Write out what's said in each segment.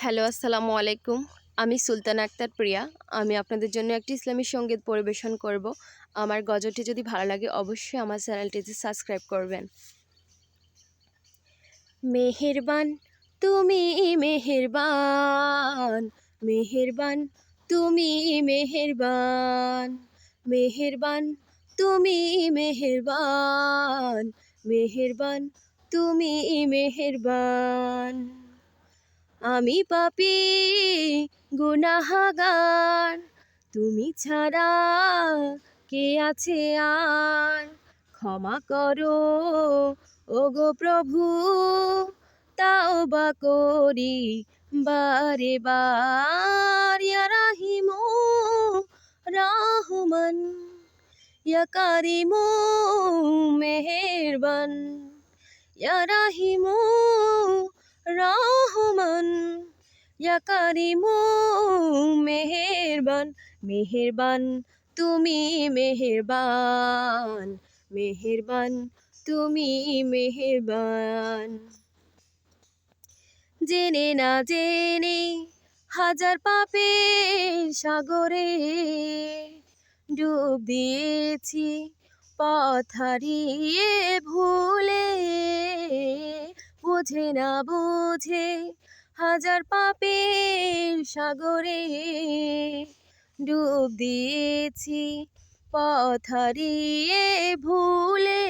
Hello, আসসালামু আলাইকুম। আমি সুলতানা আক্তার প্রিয়া। আমি আপনাদের জন্য একটি ইসলামী সঙ্গীত পরিবেশন করব। আমার গজলটি যদি ভালো লাগে অবশ্যই আমার চ্যানেলটিতে সাবস্ক্রাইব করবেন। মেহেরবান তুমি মেহেরবান, মেহেরবান তুমি মেহেরবান, মেহেরবান তুমি মেহেরবান, মেহেরবান তুমি মেহেরবান। আমি পাপী গুনাহগার, তুমি ছাড়া কে আছে আর? ক্ষমা করো ওগো প্রভু, তাওবা করি বারে বার। ইয়া রাহিমু রাহমান, ইয়া কারিমু মেহেরবান, ইয়া রাহিমু রহমান, ইয়া কারিমু মেহেরবান। মেহেরবান তুমি মেহেরবান, মেহেরবান তুমি মেহেরবান। জেনে না জেনে হাজার পাপের সাগরে ডুব দিয়েছি, পথ হারিয়ে ভুলে। বুঝে না বুঝে হাজার পাপের সাগরে ডুব দিয়েছি, পথ হারিয়ে ভুলে।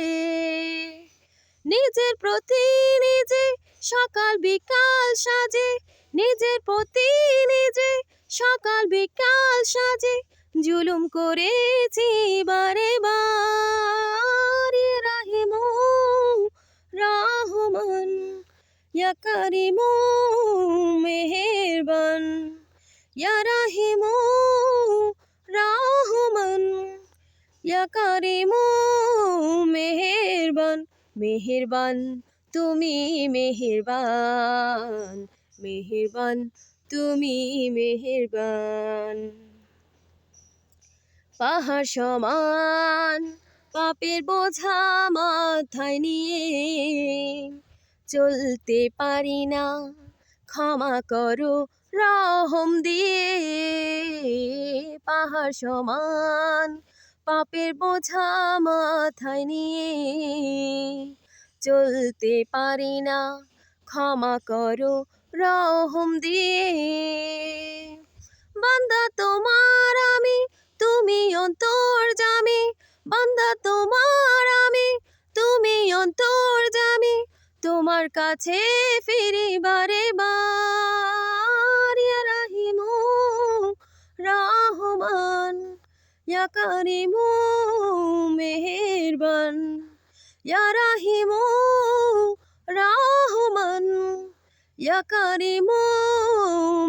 নিজের প্রতি নিজে সকাল বিকাল সাজে, নিজের প্রতি নিজে সকাল বিকাল সাজে জুলুম করেছি বারে বার। ইয়া রাহিমু রহমান, ইয়া কারিমু মেহেরবান, ইয়া রাহিমু রহমান, ইয়া কারিমু মেহেরবান। মেহেরবান তুমি মেহেরবান, মেহেরবান তুমি মেহেরবান। পাহাড় সমান পাপের বোঝা মাথায় নিয়ে চলতে পারি না, ক্ষমা করো রহম দিয়ে। পাহাড় সমান পাপের বোঝা মাথায় নিয়ে চলতে পারি না, ক্ষমা করো রহম দিয়ে। বান্দা তোমার আমি, তুমি অন্তর্যামী, বান্দা তোমার আমি, তুমি অন্তর্যামী, তোমার কাছে ফিরি বারে বার। ইয়া রাহিমু রহমান, ইয়া কারিমু মেহেরবান, ইয়া রাহিমু রহমান, ইয়া কারিমু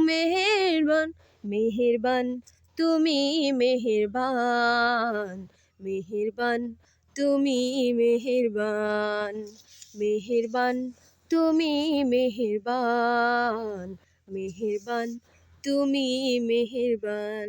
মেহেরবান। মেহেরবান তুমি মেহেরবান, মেহেরবান তুমি মেহেরবান, মেহেরবান তুমি মেহেরবান, মেহেরবান তুমি মেহেরবান।